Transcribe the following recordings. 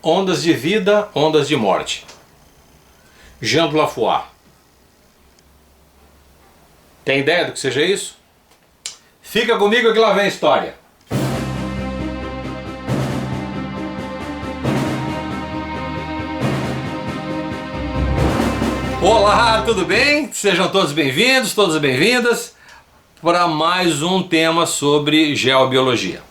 Ondas de vida, ondas de morte. Jean de La Foix. Tem ideia do que seja isso? Fica comigo que lá vem a história. Olá, tudo bem? Sejam todos bem-vindos, todas bem-vindas para mais um tema sobre geobiologia.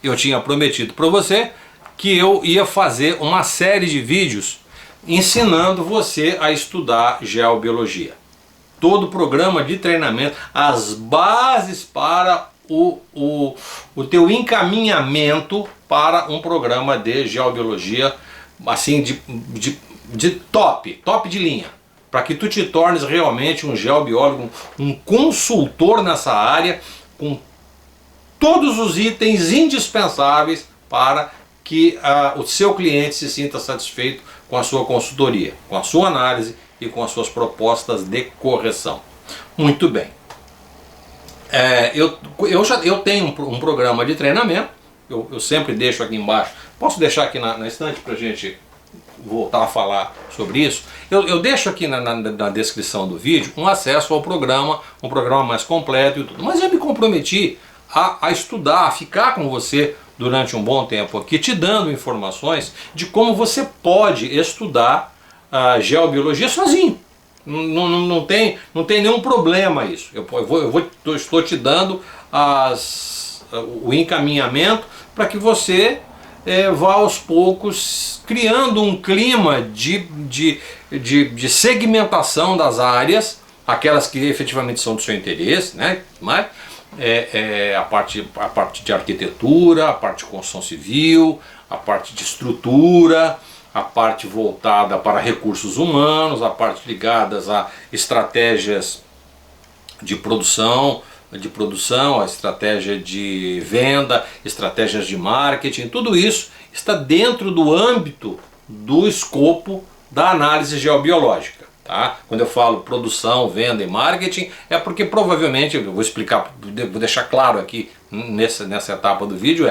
Eu tinha prometido para você que eu ia fazer uma série de vídeos ensinando você a estudar geobiologia. Todo o programa de treinamento, as bases para o teu encaminhamento para um programa de geobiologia assim de top de linha, para que tu te tornes realmente um geobiólogo, um consultor nessa área, com todos os itens indispensáveis para que o seu cliente se sinta satisfeito com a sua consultoria, com a sua análise e com as suas propostas de correção. Muito bem. Eu tenho um programa de treinamento, eu sempre deixo aqui embaixo, posso deixar aqui na estante para a gente voltar a falar sobre isso. Eu deixo aqui na descrição do vídeo um acesso ao programa, um programa mais completo e tudo. Mas eu me comprometi a estudar, a ficar com você durante um bom tempo aqui, te dando informações de como você pode estudar a geobiologia sozinho. Não tem nenhum problema isso. Estou te dando o encaminhamento para que você vá aos poucos criando um clima de segmentação das áreas, aquelas que efetivamente são do seu interesse, né? Mas a parte de arquitetura, a parte de construção civil, a parte de estrutura, a parte voltada para recursos humanos, a parte ligadas a estratégias de produção, a estratégia de venda, estratégias de marketing. Tudo isso está dentro do âmbito do escopo da análise geobiológica. Tá? Quando eu falo produção, venda e marketing, é porque provavelmente, eu vou explicar, vou deixar claro aqui nessa etapa do vídeo,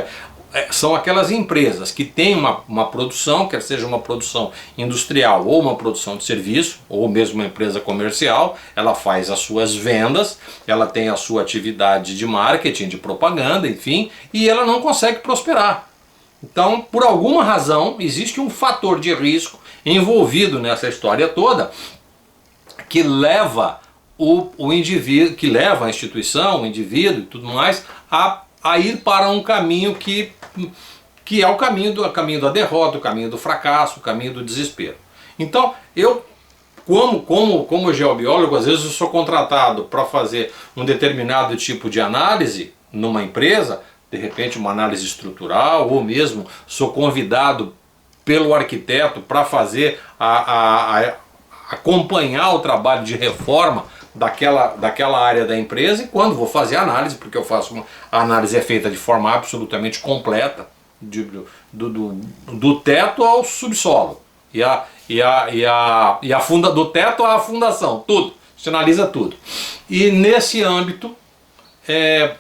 são aquelas empresas que têm uma produção, quer seja uma produção industrial ou uma produção de serviço, ou mesmo uma empresa comercial, ela faz as suas vendas, ela tem a sua atividade de marketing, de propaganda, enfim, e ela não consegue prosperar. Então, por alguma razão, existe um fator de risco envolvido nessa história toda, que leva o indivíduo, que leva a instituição, o indivíduo e tudo mais, a ir para um caminho que é o caminho da derrota, o caminho do fracasso, o caminho do desespero. Então, eu, como geobiólogo, às vezes eu sou contratado para fazer um determinado tipo de análise numa empresa, de repente uma análise estrutural, ou mesmo sou convidado pelo arquiteto para fazer acompanhar o trabalho de reforma daquela área da empresa, e quando vou fazer a análise, porque eu faço a análise é feita de forma absolutamente completa, do teto ao subsolo, do teto à fundação, tudo, se analisa tudo. E nesse âmbito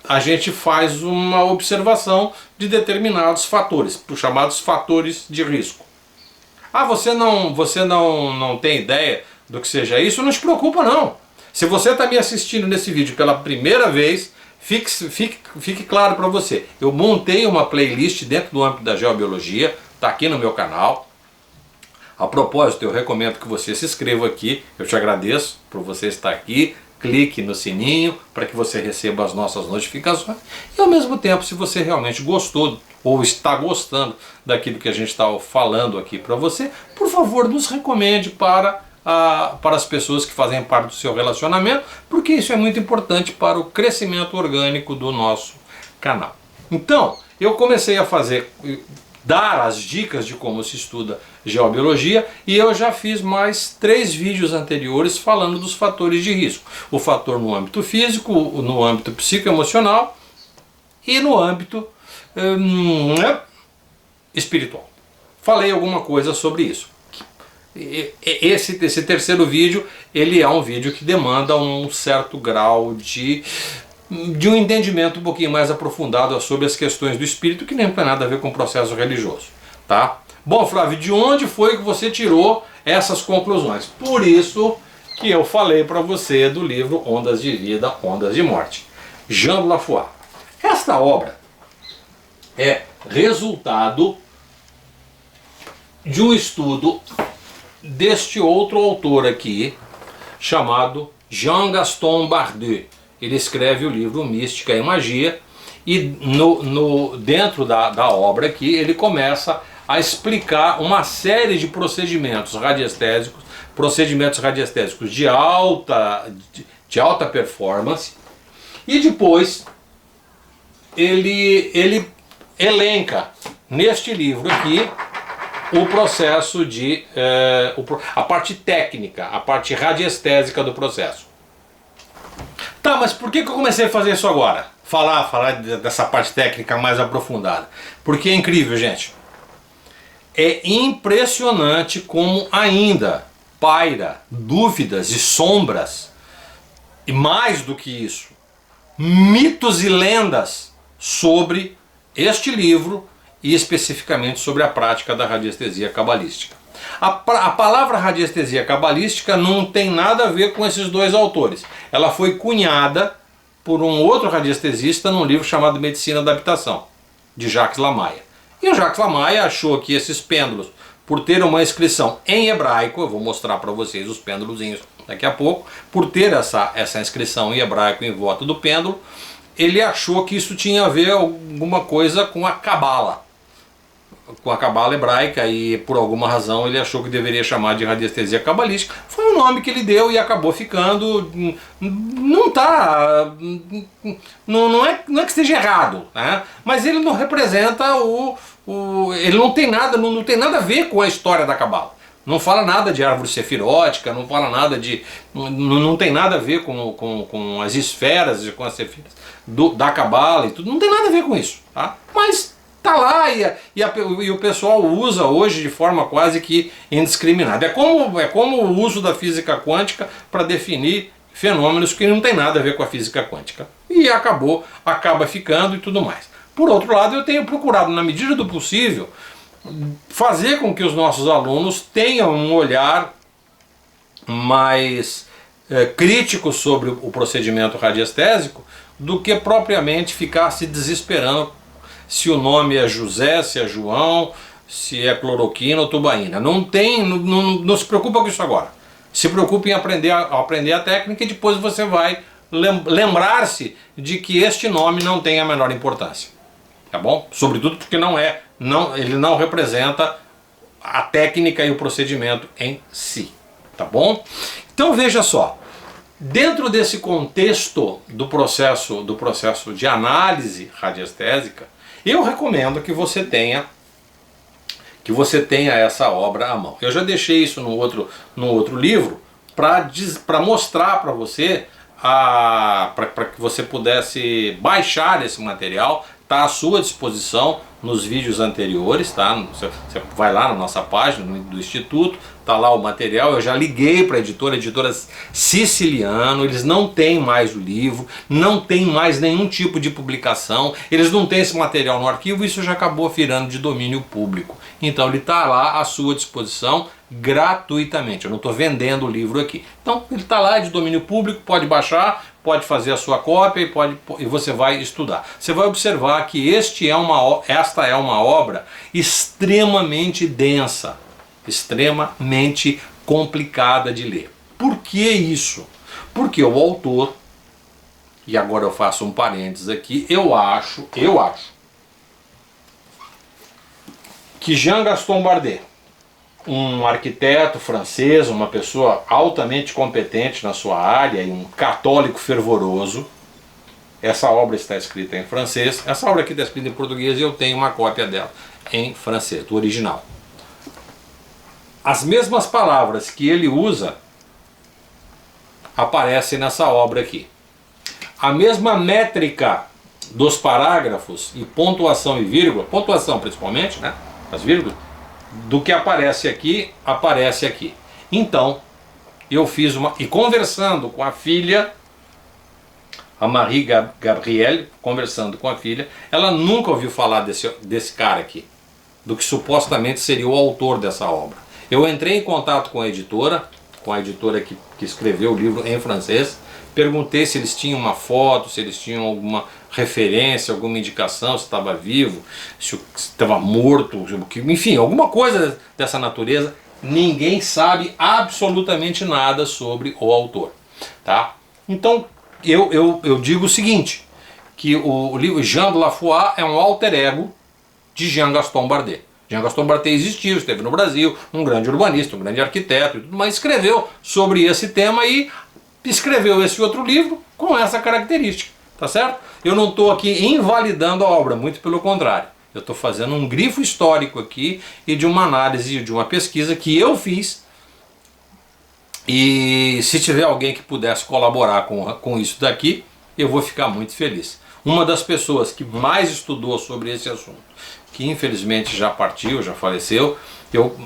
a gente faz uma observação de determinados fatores, os chamados fatores de risco. Você não tem ideia do que seja isso? Não se preocupa não. Se você está me assistindo nesse vídeo pela primeira vez, fique claro para você. Eu montei uma playlist dentro do âmbito da geobiologia, está aqui no meu canal. A propósito, eu recomendo que você se inscreva aqui, eu te agradeço por você estar aqui. Clique no sininho para que você receba as nossas notificações. E ao mesmo tempo, se você realmente gostou ou está gostando daquilo que a gente está falando aqui para você, por favor, nos recomende para as pessoas que fazem parte do seu relacionamento, porque isso é muito importante para o crescimento orgânico do nosso canal. Então, eu comecei a dar as dicas de como se estuda geobiologia, e eu já fiz mais 3 vídeos anteriores falando dos fatores de risco. O fator no âmbito físico, no âmbito psicoemocional e no âmbito espiritual. Falei alguma coisa sobre isso. Esse terceiro vídeo, ele é um vídeo que demanda um certo grau de um entendimento um pouquinho mais aprofundado sobre as questões do espírito, que nem tem nada a ver com o processo religioso. tá? Bom, Flávio, de onde foi que você tirou essas conclusões? Por isso que eu falei para você do livro Ondas de Vida, Ondas de Morte. Jean Laffois. Esta obra é resultado de um estudo deste outro autor aqui, chamado Jean-Gaston Bardet. Ele escreve o livro Mística e Magia, e dentro da obra aqui ele começa a explicar uma série de procedimentos radiestésicos de alta performance, e depois ele elenca neste livro aqui o processo a parte técnica, a parte radiestésica do processo. Tá, mas por que eu comecei a fazer isso agora? Falar dessa parte técnica mais aprofundada. Porque é incrível, gente. É impressionante como ainda paira dúvidas e sombras, e mais do que isso, mitos e lendas sobre este livro e especificamente sobre a prática da radiestesia cabalística. A palavra radiestesia cabalística não tem nada a ver com esses dois autores. Ela foi cunhada por um outro radiestesista num livro chamado Medicina da Habitação, de Jacques Lamaia. E o Jacques Lamaia achou que esses pêndulos, por ter uma inscrição em hebraico, eu vou mostrar para vocês os pêndulozinhos daqui a pouco, por ter essa inscrição em hebraico em volta do pêndulo, ele achou que isso tinha a ver alguma coisa com a cabala hebraica, e por alguma razão ele achou que deveria chamar de radiestesia cabalística. Foi o nome que ele deu e acabou ficando. Não é que esteja errado, né? Mas ele não representa ele não tem nada a ver com a história da cabala. Não fala nada de árvore sefirótica, não fala nada de. Não tem nada a ver com as esferas e com as sefiras da cabala e tudo. Não tem nada a ver com isso, tá? Mas tá lá e o pessoal usa hoje de forma quase que indiscriminada. É como o uso da física quântica para definir fenômenos que não tem nada a ver com a física quântica. E acaba ficando e tudo mais. Por outro lado, eu tenho procurado, na medida do possível, fazer com que os nossos alunos tenham um olhar mais crítico sobre o procedimento radiestésico do que propriamente ficar se desesperando se o nome é José, se é João, se é cloroquina ou tubaína. Não se preocupa com isso agora. Se preocupe em aprender a técnica, e depois você vai lembrar-se de que este nome não tem a menor importância. Tá bom? Sobretudo porque ele não representa a técnica e o procedimento em si. Tá bom? Então veja só. Dentro desse contexto do processo de análise radiestésica, eu recomendo que você tenha essa obra à mão. Eu já deixei isso no outro livro para mostrar para você, para que você pudesse baixar esse material. Está à sua disposição nos vídeos anteriores, tá? Você vai lá na nossa página do Instituto, tá lá o material. Eu já liguei para a editora Siciliano, eles não têm mais o livro, não tem mais nenhum tipo de publicação, eles não têm esse material no arquivo, isso já acabou virando de domínio público. Então ele está lá à sua disposição gratuitamente. Eu não estou vendendo o livro aqui. Então ele está lá, é de domínio público, pode baixar, pode fazer a sua cópia e você vai estudar. Você vai observar que esta é uma obra extremamente densa, extremamente complicada de ler. Por que isso? Porque o autor, e agora eu faço um parênteses aqui, eu acho que Jean-Gaston Bardet, um arquiteto francês, uma pessoa altamente competente na sua área e um católico fervoroso. Essa obra está escrita em francês, essa obra aqui está escrita em português e eu tenho uma cópia dela em francês, do original. As mesmas palavras que ele usa aparecem nessa obra aqui. A mesma métrica dos parágrafos e pontuação e vírgula, pontuação principalmente, né, as vírgulas, do que aparece aqui. Então, eu fiz e conversando com a filha, a Marie Gabrielle, conversando com a filha, ela nunca ouviu falar desse cara aqui. do que supostamente seria o autor dessa obra. Eu entrei em contato com a editora que escreveu o livro em francês, perguntei se eles tinham uma foto, se eles tinham alguma referência, alguma indicação, se estava vivo, se estava morto, enfim, alguma coisa dessa natureza. Ninguém sabe absolutamente nada sobre o autor, tá? Então eu digo o seguinte, que o livro Jean de La Foy é um alter ego de Jean Gaston Bardet. Jean Gaston Bardet existiu, esteve no Brasil, um grande urbanista, um grande arquiteto e tudo mais, escreveu sobre esse tema e escreveu esse outro livro com essa característica, tá certo? Eu não estou aqui invalidando a obra, muito pelo contrário. Eu estou fazendo um grifo histórico aqui e de uma análise, de uma pesquisa que eu fiz. E se tiver alguém que pudesse colaborar com isso daqui, eu vou ficar muito feliz. Uma das pessoas que mais estudou sobre esse assunto, que infelizmente já partiu, já faleceu, eu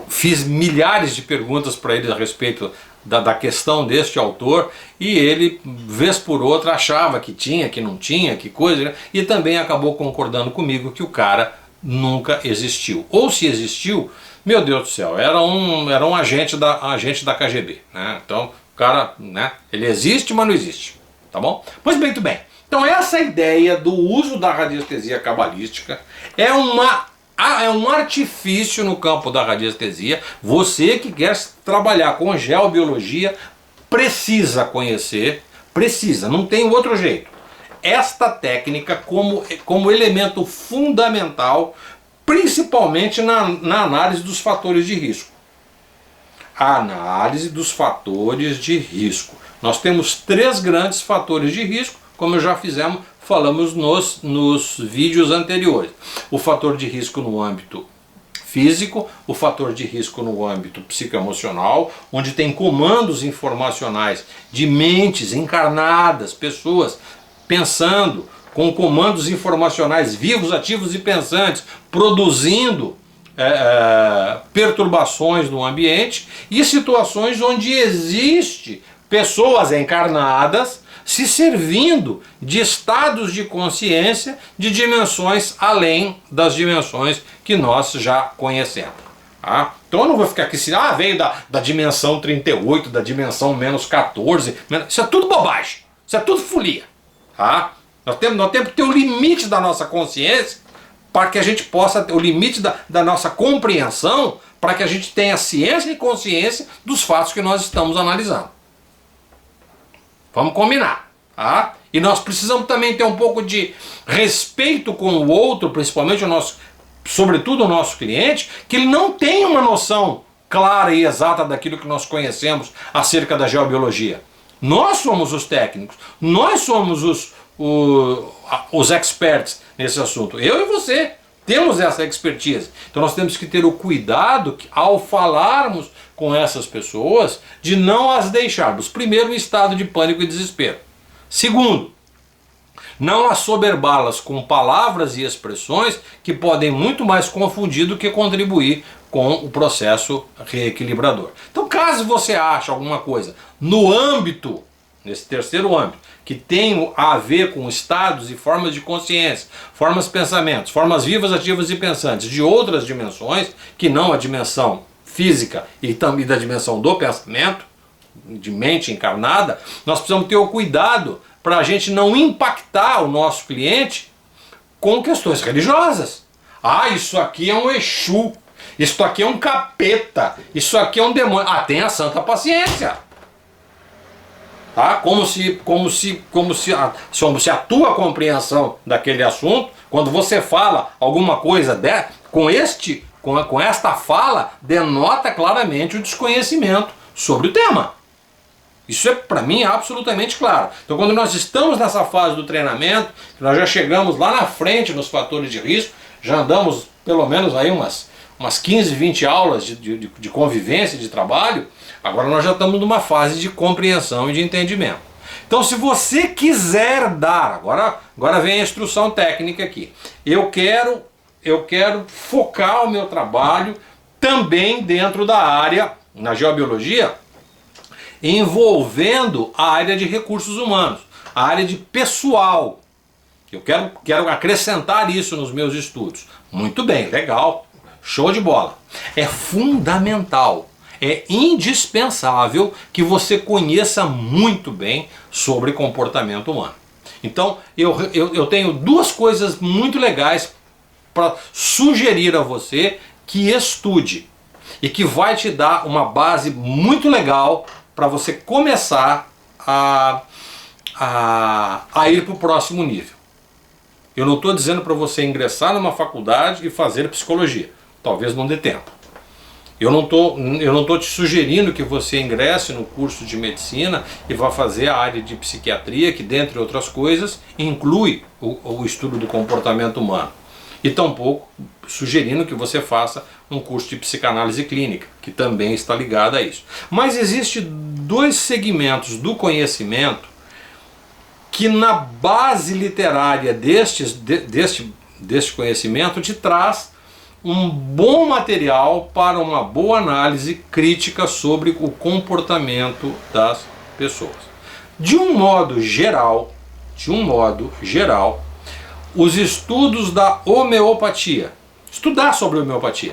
fiz milhares de perguntas para ele a respeito da questão deste autor, e ele, vez por outra, achava que tinha, que não tinha, que coisa, né? E também acabou concordando comigo que o cara nunca existiu. Ou se existiu, meu Deus do céu, era um agente da KGB, né? Então, o cara, né, ele existe, mas não existe, tá bom? Pois bem, muito bem. Então essa ideia do uso da radiestesia cabalística é um artifício no campo da radiestesia. Você que quer trabalhar com geobiologia precisa conhecer, não tem outro jeito, esta técnica como elemento fundamental, principalmente na análise dos fatores de risco. A análise dos fatores de risco. Nós temos 3 grandes fatores de risco, como já falamos nos vídeos anteriores. O fator de risco no âmbito físico, o fator de risco no âmbito psicoemocional, onde tem comandos informacionais de mentes encarnadas, pessoas pensando com comandos informacionais vivos, ativos e pensantes, produzindo perturbações no ambiente, e situações onde existe pessoas encarnadas se servindo de estados de consciência de dimensões além das dimensões que nós já conhecemos. Tá? Então eu não vou ficar aqui assim, veio da dimensão 38, da dimensão menos 14, isso é tudo bobagem, isso é tudo folia. Tá? Nós temos que ter o limite da nossa consciência para que a gente possa ter o limite da nossa compreensão, para que a gente tenha ciência e consciência dos fatos que nós estamos analisando. Vamos combinar, tá? E nós precisamos também ter um pouco de respeito com o outro, principalmente sobretudo o nosso cliente, que ele não tem uma noção clara e exata daquilo que nós conhecemos acerca da geobiologia. Nós somos os técnicos, nós somos os experts nesse assunto. Eu e você temos essa expertise. Então nós temos que ter o cuidado ao falarmos com essas pessoas de não as deixarmos, primeiro, em estado de pânico e desespero. Segundo, não assoberbá-las com palavras e expressões que podem muito mais confundir do que contribuir com o processo reequilibrador. Então, caso você ache alguma coisa nesse terceiro âmbito, que tem a ver com estados e formas de consciência, formas de pensamentos, formas vivas, ativas e pensantes de outras dimensões, que não a dimensão física e também da dimensão do pensamento, de mente encarnada, nós precisamos ter o cuidado para a gente não impactar o nosso cliente com questões religiosas. Isso aqui é um Exu, isso aqui é um capeta, isso aqui é um demônio. Tenha santa paciência. Tá? Como se a tua compreensão daquele assunto, quando você fala alguma coisa com esta fala, denota claramente o desconhecimento sobre o tema. Isso é, para mim, absolutamente claro. Então, quando nós estamos nessa fase do treinamento, nós já chegamos lá na frente nos fatores de risco, já andamos pelo menos aí umas 15, 20 aulas de convivência, de trabalho, agora nós já estamos numa fase de compreensão e de entendimento. Então, se você quiser dar, agora vem a instrução técnica aqui, eu quero focar o meu trabalho também dentro da área, na geobiologia, envolvendo a área de recursos humanos, a área de pessoal. Eu quero acrescentar isso nos meus estudos. Muito bem, legal, show de bola. É fundamental, é indispensável que você conheça muito bem sobre comportamento humano. Então, eu tenho duas coisas muito legais para sugerir a você que estude e que vai te dar uma base muito legal para você começar a ir para o próximo nível. Eu não estou dizendo para você ingressar numa faculdade e fazer psicologia. Talvez não dê tempo. Eu não tô te sugerindo que você ingresse no curso de medicina e vá fazer a área de psiquiatria, que dentre outras coisas inclui o estudo do comportamento humano. E tampouco sugerindo que você faça um curso de psicanálise clínica, que também está ligado a isso. Mas existem dois segmentos do conhecimento que na base literária deste conhecimento te traz um bom material para uma boa análise crítica sobre o comportamento das pessoas. De um modo geral, os estudos da homeopatia. Estudar sobre homeopatia.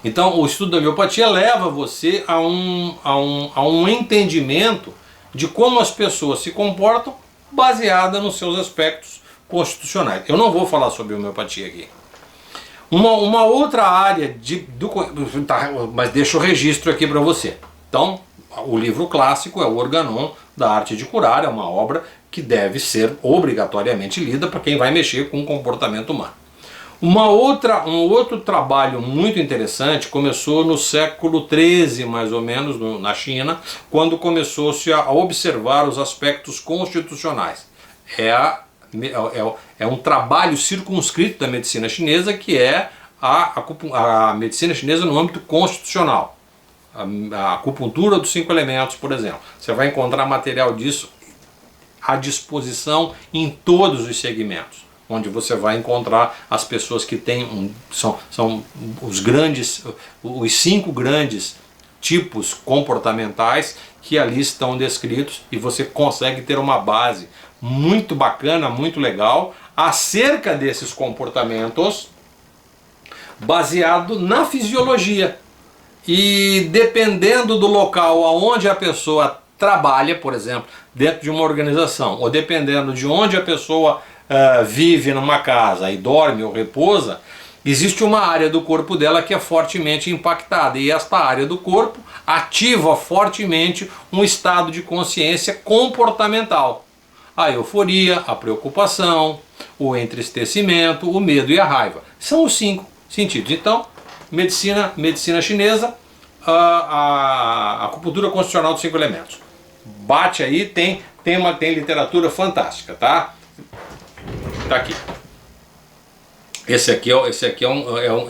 Então, o estudo da homeopatia leva você a um entendimento de como as pessoas se comportam baseada nos seus aspectos constitucionais. Eu não vou falar sobre homeopatia aqui. Uma outra área mas deixa o registro aqui para você. Então, o livro clássico é o Organon, da Arte de Curar, é uma obra que deve ser obrigatoriamente lida para quem vai mexer com o comportamento humano. Um outro trabalho muito interessante começou no século XIII, mais ou menos, na China, quando começou-se a observar os aspectos constitucionais. É um trabalho circunscrito da medicina chinesa, que é a medicina chinesa no âmbito constitucional. A acupuntura dos 5 elementos, por exemplo. Você vai encontrar material disso à disposição em todos os segmentos, onde você vai encontrar as pessoas que têm são os 5 grandes tipos comportamentais que ali estão descritos, e você consegue ter uma base muito bacana, muito legal acerca desses comportamentos baseado na fisiologia. E dependendo do local aonde a pessoa trabalha, por exemplo, dentro de uma organização, ou dependendo de onde a pessoa vive numa casa e dorme ou repousa, existe uma área do corpo dela que é fortemente impactada, e esta área do corpo ativa fortemente um estado de consciência comportamental. A euforia, a preocupação, o entristecimento, o medo e a raiva. São os 5 sentidos. Então, medicina chinesa, a acupuntura constitucional dos 5 elementos. Bate aí, tem literatura fantástica, tá? Tá aqui. Esse aqui é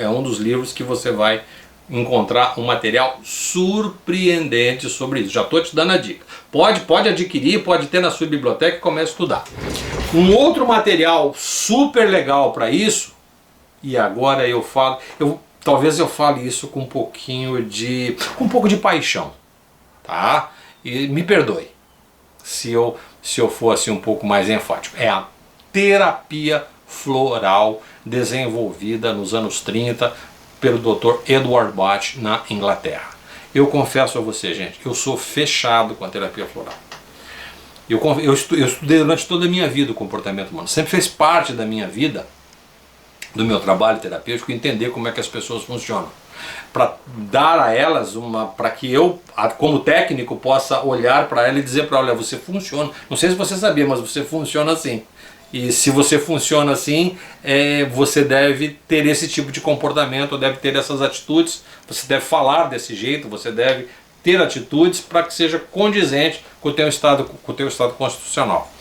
um dos livros que você vai encontrar um material surpreendente sobre isso. Já estou te dando a dica. Pode adquirir, pode ter na sua biblioteca e comece a estudar. Um outro material super legal para isso, e agora talvez eu fale isso com um pouco de paixão, tá? E me perdoe se eu for assim um pouco mais enfático. É a terapia floral desenvolvida nos anos 30 pelo Dr. Edward Bach na Inglaterra. Eu confesso a você, gente, eu sou fechado com a terapia floral. Eu estudei durante toda a minha vida o comportamento humano. Sempre fez parte da minha vida, do meu trabalho terapêutico, entender como é que as pessoas funcionam. Para dar a elas para que eu, como técnico, possa olhar para ela e dizer para ela: olha, você funciona. Não sei se você sabia, mas você funciona assim. E se você funciona assim, você deve ter esse tipo de comportamento, deve ter essas atitudes, você deve falar desse jeito, você deve ter atitudes para que seja condizente com o teu estado constitucional.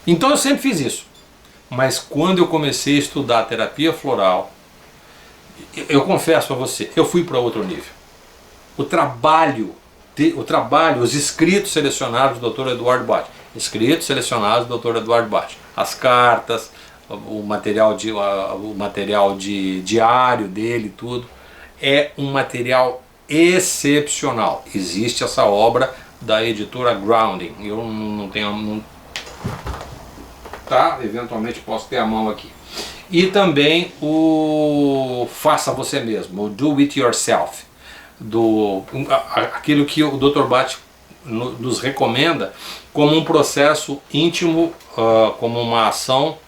Então eu sempre fiz isso. Mas quando eu comecei a estudar terapia floral, eu confesso a você, eu fui para outro nível. O trabalho, os escritos selecionados do Dr. Edward Bach, as cartas, o material de diário dele, tudo, é um material excepcional. Existe essa obra da editora Grounding. Eu não tenho... tá? Eventualmente posso ter a mão aqui. E também o Faça Você Mesmo, o Do It Yourself, aquilo que o Dr. Bate nos recomenda como um processo íntimo, como uma ação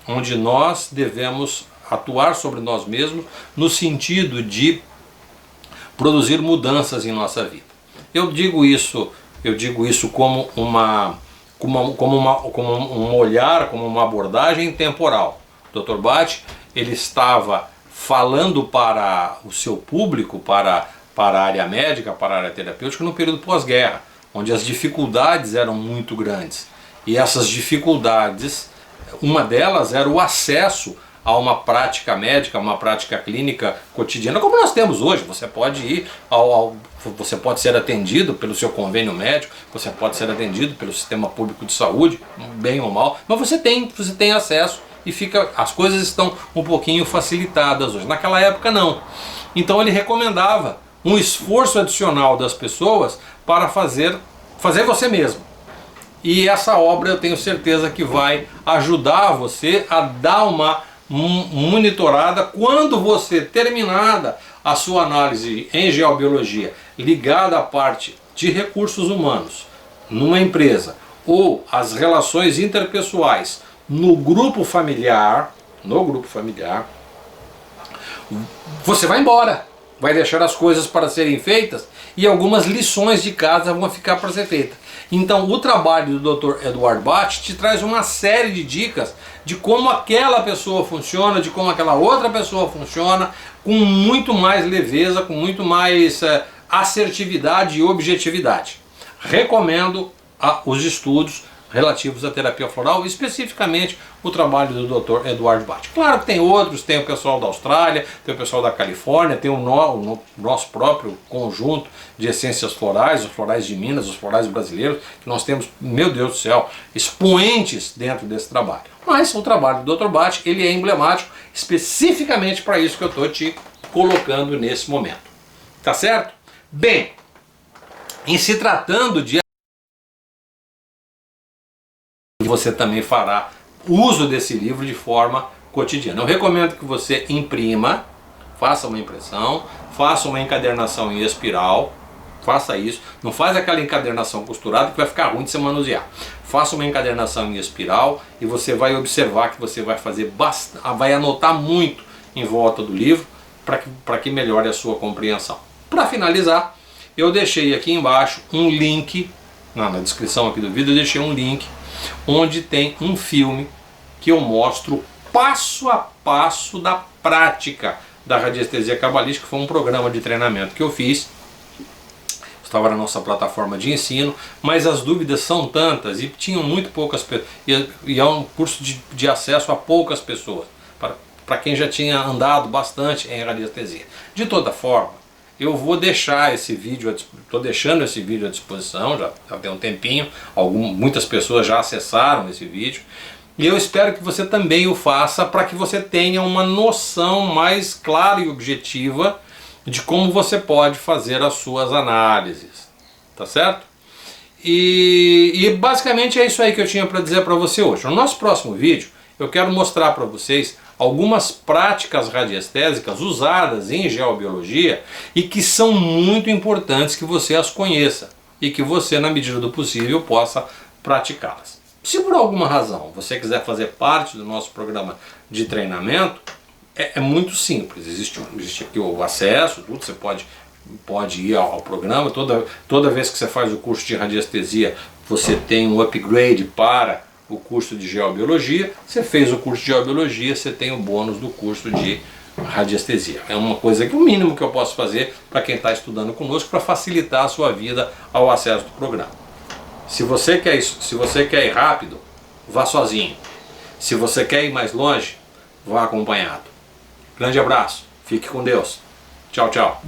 onde nós devemos atuar sobre nós mesmos no sentido de produzir mudanças em nossa vida. Eu digo isso como um olhar, como uma abordagem temporal. O Dr. Bate, ele estava falando para o seu público, para a área médica, para a área terapêutica, no período pós-guerra, onde as dificuldades eram muito grandes. E essas dificuldades, uma delas era o acesso a uma prática médica, uma prática clínica cotidiana, como nós temos hoje. Você pode ir você pode ser atendido pelo seu convênio médico, você pode ser atendido pelo sistema público de saúde, bem ou mal, mas você tem acesso e as coisas estão um pouquinho facilitadas hoje. Naquela época não. Então ele recomendava um esforço adicional das pessoas para fazer você mesmo. E essa obra eu tenho certeza que vai ajudar você a dar uma monitorada quando você terminada a sua análise em geobiologia ligada à parte de recursos humanos numa empresa ou as relações interpessoais no grupo familiar, você vai embora, vai deixar as coisas para serem feitas e algumas lições de casa vão ficar para ser feitas. Então o trabalho do Dr. Edward Bate te traz uma série de dicas de como aquela pessoa funciona, de como aquela outra pessoa funciona, com muito mais leveza, com muito mais assertividade e objetividade. Recomendo os estudos relativos à terapia floral, especificamente o trabalho do Dr. Edward Bate. Claro que tem outros, tem o pessoal da Austrália, tem o pessoal da Califórnia, tem o nosso próprio conjunto de essências florais, os florais de Minas, os florais brasileiros, que nós temos, meu Deus do céu, expoentes dentro desse trabalho. Mas o trabalho do Dr. Bate, ele é emblemático especificamente para isso que eu estou te colocando nesse momento. Tá certo? Bem, em se tratando de você também fará uso desse livro de forma cotidiana. Eu recomendo que você imprima, faça uma impressão, faça uma encadernação em espiral, faça isso, não faz aquela encadernação costurada que vai ficar ruim de você manusear. Faça uma encadernação em espiral e você vai observar que você vai fazer vai anotar muito em volta do livro para que melhore a sua compreensão. Para finalizar, eu deixei aqui embaixo um link, na descrição aqui do vídeo eu deixei um link onde tem um filme que eu mostro passo a passo da prática da radiestesia cabalística. Foi um programa de treinamento que eu fiz, estava na nossa plataforma de ensino, mas as dúvidas são tantas e tinham muito poucas pessoas, e é um curso de acesso a poucas pessoas, para quem já tinha andado bastante em radiestesia. De toda forma, eu vou deixar esse vídeo, estou deixando esse vídeo à disposição, já tem um tempinho, muitas pessoas já acessaram esse vídeo, e eu espero que você também o faça para que você tenha uma noção mais clara e objetiva de como você pode fazer as suas análises, tá certo? E basicamente é isso aí que eu tinha para dizer para você hoje. No nosso próximo vídeo eu quero mostrar para vocês algumas práticas radiestésicas usadas em geobiologia e que são muito importantes que você as conheça e que você, na medida do possível, possa praticá-las. Se por alguma razão você quiser fazer parte do nosso programa de treinamento, é muito simples. Existe aqui o acesso, tudo, você pode ir ao programa. Toda vez que você faz o curso de radiestesia, você tem um upgrade para o curso de geobiologia. Você fez o curso de geobiologia, você tem o bônus do curso de radiestesia. É uma coisa que o mínimo que eu posso fazer para quem está estudando conosco, para facilitar a sua vida ao acesso do programa. Se você quer ir rápido, vá sozinho. Se você quer ir mais longe, vá acompanhado. Grande abraço, fique com Deus. Tchau, tchau.